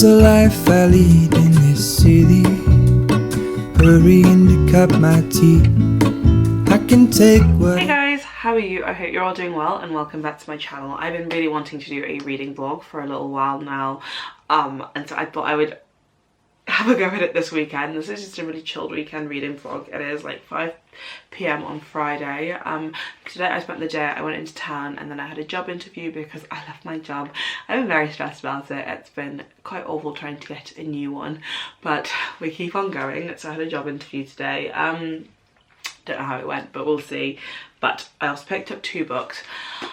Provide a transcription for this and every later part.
the life I lead in this city, hurrying to cut my teeth. I can take what... Hey guys, how are you? I hope you're all doing well and welcome back to my channel. I've been really wanting to do a reading vlog for a little while now, and so I thought I would have a go at it this weekend. This is just a really chilled weekend reading vlog. It is like 5 PM on Friday. Today I spent the day, I went into town and then I had a job interview because I left my job. I've been very stressed about it. It's been quite awful trying to get a new one, but we keep on going. So I had a job interview today. Don't know how it went, but we'll see. But I also picked up 2 books.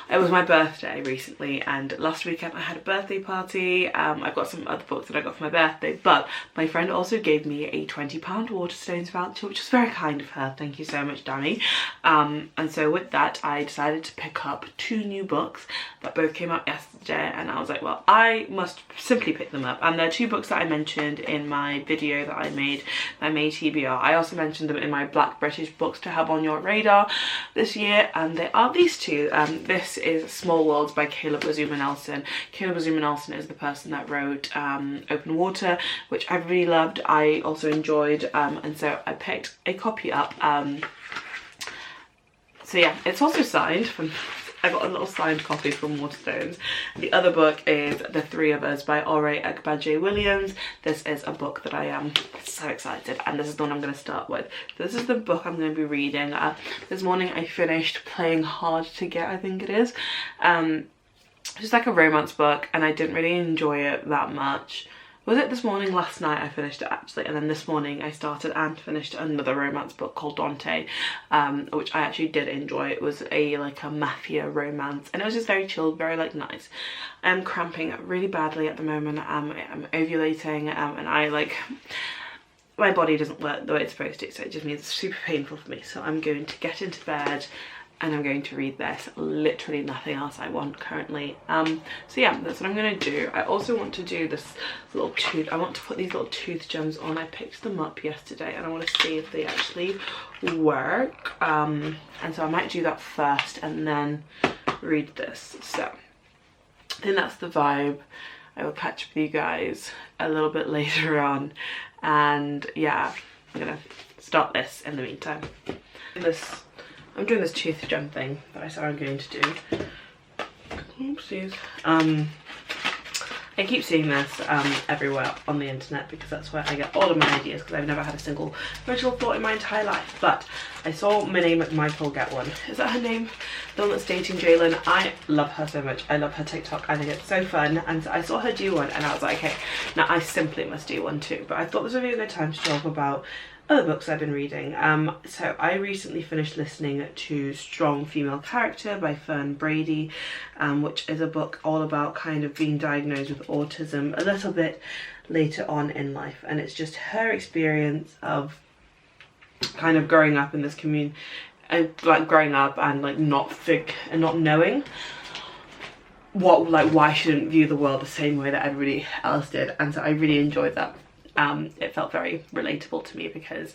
It was my birthday recently, and last weekend I had a birthday party. I've got some other books that I got for my birthday, but my friend also gave me a £20 Waterstones voucher, which was very kind of her. Thank you so much, Danny. And so with that, I decided to pick up 2 new books that both came out yesterday, and I was like, well, I must simply pick them up. And they're 2 books that I mentioned in my video that I made, my May TBR. I also mentioned them in my Black British books to have on your radar this year, and they are these 2. This is Small Worlds by Caleb Azuma Nelson. Caleb Azuma Nelson is the person that wrote Open Water, which I really loved. I also enjoyed, and so I picked a copy up. So yeah, it's also signed from... I got a little signed copy from Waterstones. The other book is The Three of Us by Ore Agbaje-Williams. This is a book that I am so excited, and this is the one I'm going to start with. This is the book I'm going to be reading. This morning I finished Playing Hard to Get, I think it is. It's like a romance book, and I didn't really enjoy it that much. Was it this morning? Last night I finished it actually, and then this morning I started and finished another romance book called Dante, which I actually did enjoy. It was like a mafia romance, and it was just very chilled, very like nice. I'm cramping really badly at the moment. I'm ovulating, and I like, my body doesn't work the way it's supposed to, so it just means it's super painful for me. So I'm going to get into bed and I'm going to read this. Literally nothing else I want currently. So yeah, that's what I'm gonna do. I also want to do this little tooth, I want to put these little tooth gems on. I picked them up yesterday and I want to see if they actually work. And so I might do that first and then read this. So I think that's the vibe. I will catch up with you guys a little bit later on. And yeah, I'm gonna start this in the meantime. I'm doing this tooth gem thing that I said I'm going to do. Oopsies. I keep seeing this everywhere on the internet because that's where I get all of my ideas, because I've never had a single original thought in my entire life. But I saw Minnie McMichael get one. Is that her name? The one that's dating Jalen. I love her so much. I love her TikTok. I think it's so fun. And so I saw her do one and I was like, okay, now I simply must do one too. But I thought this would be a good time to talk about other books I've been reading. So I recently finished listening to Strong Female Character by Fern Brady, which is a book all about kind of being diagnosed with autism a little bit later on in life, and it's just her experience of kind of growing up in this community, like growing up and like not knowing what, like, why she didn't view the world the same way that everybody else did. And so I really enjoyed that. It felt very relatable to me because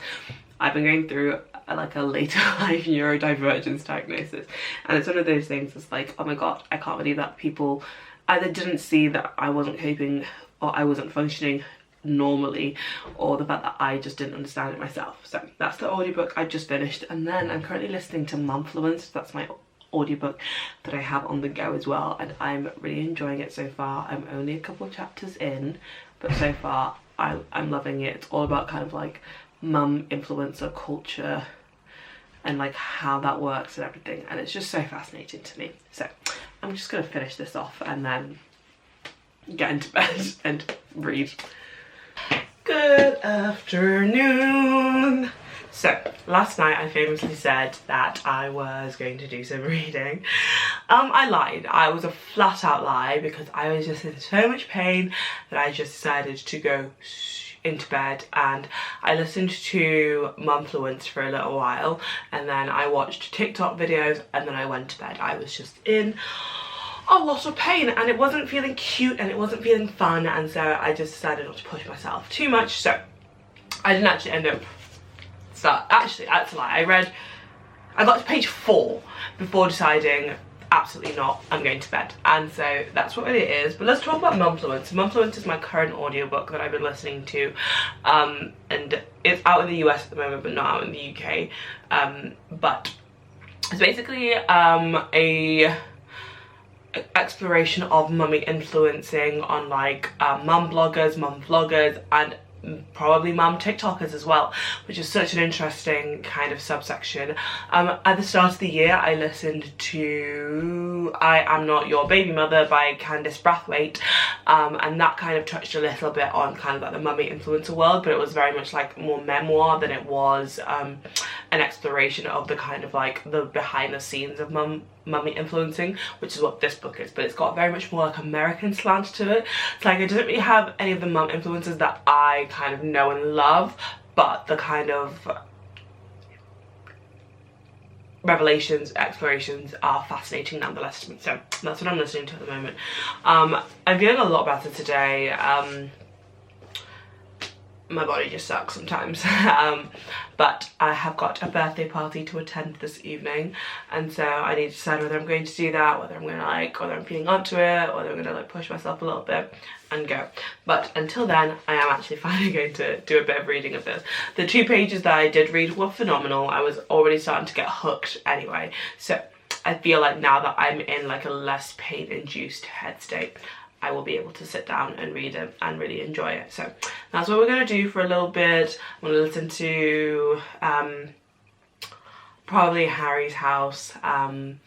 I've been going through like a later life neurodivergence diagnosis, and it's one of those things that's like, oh my god, I can't believe that people either didn't see that I wasn't coping or I wasn't functioning normally, or the fact that I just didn't understand it myself. So that's the audiobook I just finished, and then I'm currently listening to Momfluence. That's my audiobook that I have on the go as well, and I'm really enjoying it so far. I'm only a couple of chapters in, but so far I'm loving it. It's all about kind of like mum influencer culture and like how that works and everything, and it's just so fascinating to me. So I'm just gonna finish this off and then get into bed and read. Good afternoon. So last night I famously said that I was going to do some reading. I lied. I was a flat out lie because I was just in so much pain that I just decided to go into bed, and I listened to Momfluence for a little while, and then I watched TikTok videos, and then I went to bed. I was just in a lot of pain and it wasn't feeling cute and it wasn't feeling fun, and so I just decided not to push myself too much. So I didn't actually end up actually, that's a lie. I got to page 4 before deciding absolutely not, I'm going to bed. And so that's what it is. But let's talk about Mumfluence. Mumfluence is my current audiobook that I've been listening to, and it's out in the US at the moment but not out in the UK. But it's basically a exploration of mummy influencing on like mum bloggers, mum vloggers, and probably mum TikTokers as well, which is such an interesting kind of subsection. At the start of the year I listened to I Am Not Your Baby Mother by Candice Brathwaite, and that kind of touched a little bit on kind of like the mummy influencer world, but it was very much like more memoir than it was an exploration of the kind of like the behind the scenes of mummy influencing, which is what this book is. But it's got very much more like American slant to it. It's like it doesn't really have any of the mum influencers that I kind of know and love, but the kind of revelations, explorations are fascinating nonetheless to me. So that's what I'm listening to at the moment. I'm feeling a lot better today. My body just sucks sometimes. But I have got a birthday party to attend this evening, and so I need to decide whether I'm going to do that, whether I'm going to like, whether I'm feeling up to it, whether I'm going to like push myself a little bit and go. But until then, I am actually finally going to do a bit of reading of this. The 2 pages that I did read were phenomenal. I was already starting to get hooked anyway, so I feel like now that I'm in like a less pain-induced head state, I will be able to sit down and read it and really enjoy it. So that's what we're going to do for a little bit. I'm going to listen to probably Harry's House, and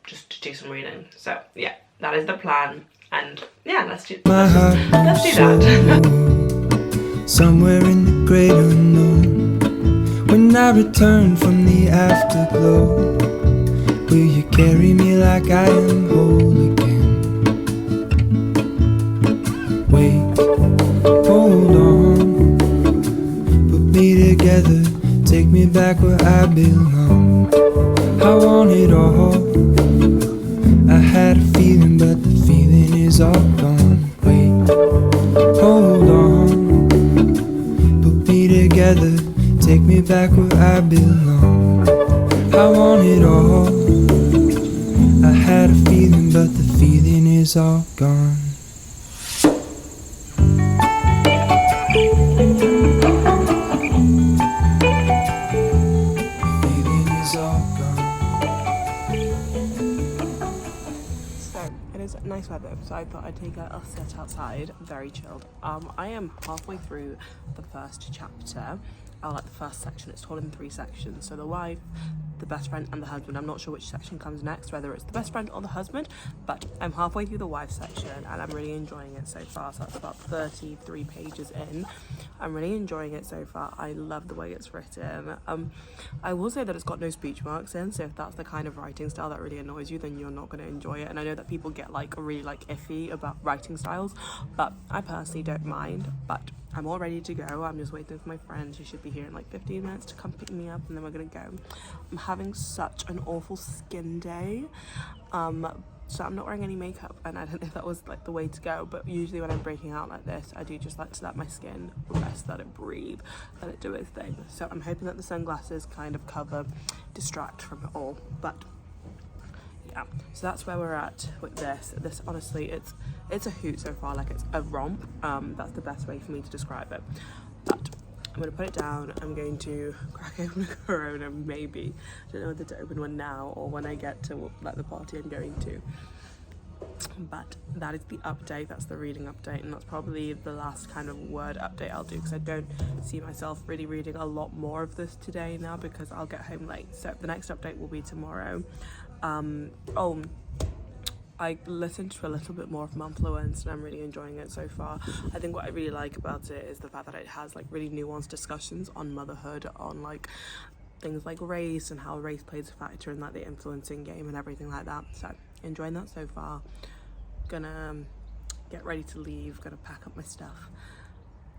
just do some reading. So yeah, that is the plan. And yeah, let's do that. Somewhere in the great unknown, when I return from the afterglow, will you carry me like I am whole again? Wait, hold on, put me together, take me back where I belong. I want it all. I had a feeling, but the feeling is all gone. Wait, hold on, put me together, take me back where I belong. I want it all. I had a feeling, but the feeling is all gone. Nice weather, so I thought I'd take a sit outside, very chilled. I am halfway through the first chapter, like the first section. It's told in 3 sections, so the wife, the best friend and the husband. I'm not sure which section comes next, whether it's the best friend or the husband, but I'm halfway through the wife section and I'm really enjoying it so far. So that's about 33 pages in. I'm really enjoying it so far. I love the way it's written. I will say that it's got no speech marks in, so if that's the kind of writing style that really annoys you, then you're not going to enjoy it. And I know that people get like really like iffy about writing styles, but I personally don't mind. But I'm all ready to go. I'm just waiting for my friend. She should be here in like 15 minutes to come pick me up, and then we're gonna go. I'm having such an awful skin day, so I'm not wearing any makeup, and I don't know if that was like the way to go, but usually when I'm breaking out like this, I do just like to let my skin rest, let it breathe, let it do its thing. So I'm hoping that the sunglasses kind of distract from it all. But yeah, so that's where we're at with this. Honestly, it's a hoot so far. Like, it's a romp. That's the best way for me to describe it. But I'm gonna put it down. I'm going to crack open a Corona, maybe. I don't know whether to open one now or when I get to like the party I'm going to. But that is the update. That's the reading update, and that's probably the last kind of word update I'll do, because I don't see myself really reading a lot more of this today now, because I'll get home late. So the next update will be tomorrow. I listened to a little bit more of Mumfluence, and I'm really enjoying it so far. I think what I really like about it is the fact that it has like really nuanced discussions on motherhood, on like things like race and how race plays a factor in like the influencing game and everything like that. So enjoying that so far. Gonna get ready to leave, gonna pack up my stuff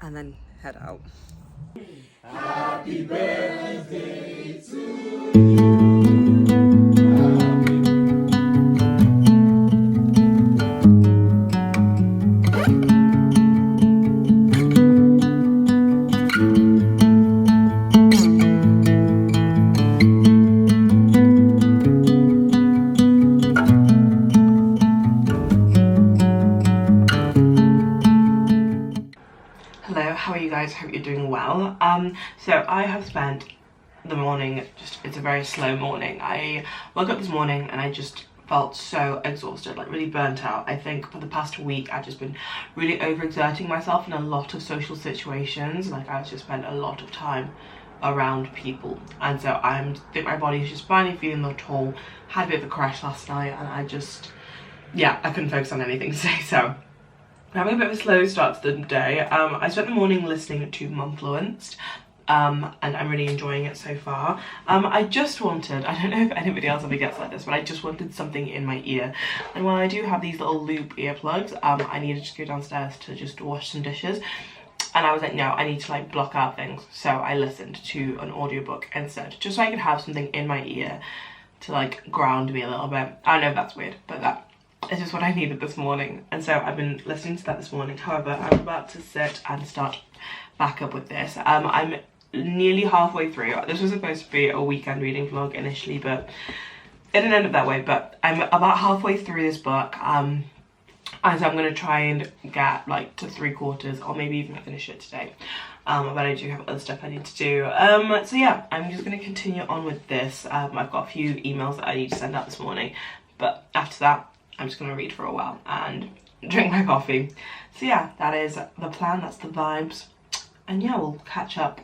and then head out. Happy birthday to you. Hello, how are you guys? Hope you're doing well. So I have spent the morning, it's a very slow morning. I woke up this morning and I just felt so exhausted, like really burnt out. I think for the past week I've just been really overexerting myself in a lot of social situations. Like I've just spent a lot of time around people, and so I think my body is just finally feeling the toll. Had a bit of a crash last night and I couldn't focus on anything today, so I'm having a bit of a slow start to the day. I spent the morning listening to Mumfluenced, and I'm really enjoying it so far. I just wanted, I don't know if anybody else ever gets like this, but I just wanted something in my ear. And while I do have these little loop earplugs, I needed to go downstairs to just wash some dishes. And I was like, no, I need to like block out things. So I listened to an audiobook instead, just so I could have something in my ear to like ground me a little bit. I know that's weird, but that is just what I needed this morning. And so I've been listening to that this morning. However, I'm about to sit and start back up with this. I'm nearly halfway through. This was supposed to be a weekend reading vlog initially, but it didn't end up that way. But I'm about halfway through this book, and so I'm going to try and get like to 3/4 or maybe even finish it today. But I do have other stuff I need to do. So yeah, I'm just going to continue on with this. I've got a few emails that I need to send out this morning, but after that I'm just going to read for a while and drink my coffee. So yeah, that is the plan, that's the vibes, and yeah, we'll catch up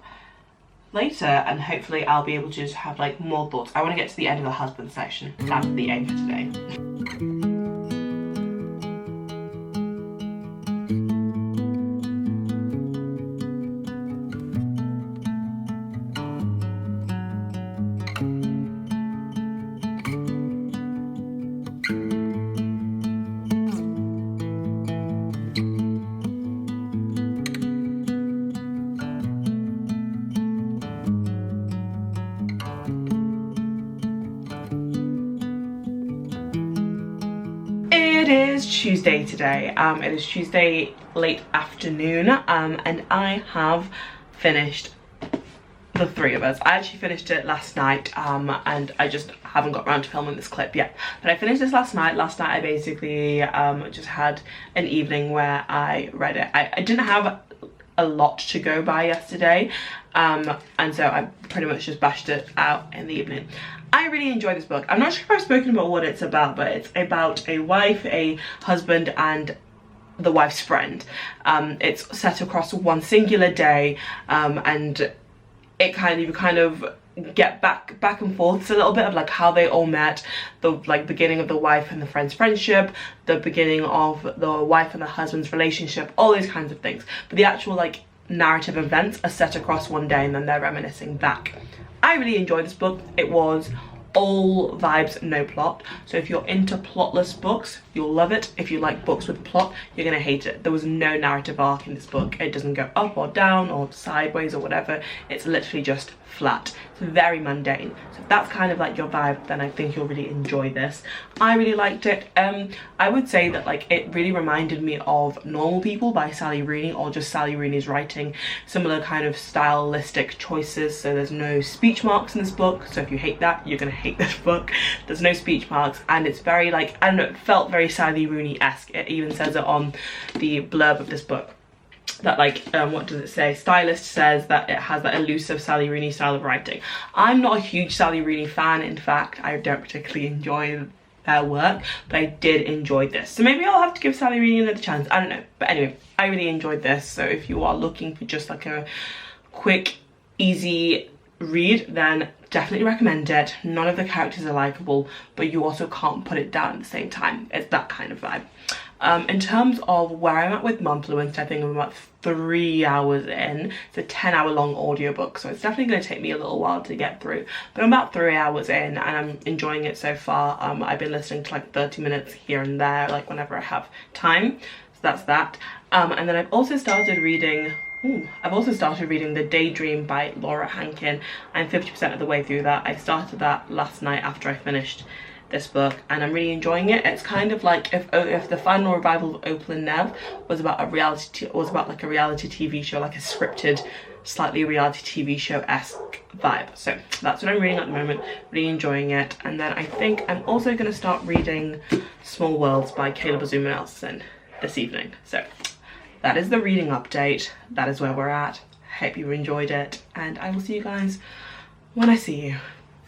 later and hopefully I'll be able to just have like more thoughts. I want to get to the end of the husband section. That's the aim for today. It is Tuesday today. It is Tuesday late afternoon, and I have finished The Three of Us. I actually finished it last night, and I just haven't got around to filming this clip yet. But I finished this last night. Last night I basically just had an evening where I read it. I didn't have a lot to go by yesterday, and so I pretty much just bashed it out in the evening. I really enjoy this book. I'm not sure if I've spoken about what it's about, but it's about a wife, a husband, and the wife's friend. It's set across one singular day, and it kind of get back and forth. It's a little bit of like how they all met, the like beginning of the wife and the friend's friendship, the beginning of the wife and the husband's relationship, all those kinds of things. But the actual like narrative events are set across one day and then they're reminiscing back. I really enjoyed this book. It was all vibes, no plot. So if you're into plotless books, you'll love it. If you like books with plot, you're gonna hate it. There was no narrative arc in this book. It doesn't go up or down or sideways or whatever. It's literally just flat. It's very mundane. So if that's kind of like your vibe, then I think you'll really enjoy this. I really liked it. I would say that like it really reminded me of Normal People by Sally Rooney, or just Sally Rooney's writing. Similar kind of stylistic choices. So there's no speech marks in this book. So if you hate that, you're gonna hate this book. There's no speech marks, and it's very like, I don't know, it felt very Sally Rooney-esque. It even says it on the blurb of this book. That like, what does it say? Stylist says that it has that elusive Sally Rooney style of writing. I'm not a huge Sally Rooney fan. In fact, I don't particularly enjoy their work, but I did enjoy this. So maybe I'll have to give Sally Rooney another chance. I don't know. But anyway, I really enjoyed this. So if you are looking for just like a quick, easy read, then definitely recommend it. None of the characters are likable, but you also can't put it down at the same time. It's that kind of vibe. In terms of where I'm at with Mumfluenced, I think I'm about 3 hours in. It's a 10-hour long audiobook, so it's definitely going to take me a little while to get through. But I'm about 3 hours in and I'm enjoying it so far. I've been listening to like 30 minutes here and there, like whenever I have time. So that's that. And then I've also started reading The Daydream by Laura Hankin. I'm 50% of the way through that. I started that last night after I finished this book, and I'm really enjoying it. It's kind of like if the final revival of Opal and Nev was about like a reality TV show, like a scripted, slightly reality TV show-esque vibe. So that's what I'm reading at the moment, really enjoying it. And then I think I'm also going to start reading Small Worlds by Caleb Azuma Nelson this evening. So that is the reading update. That is where we're at. Hope you enjoyed it, and I will see you guys when I see you.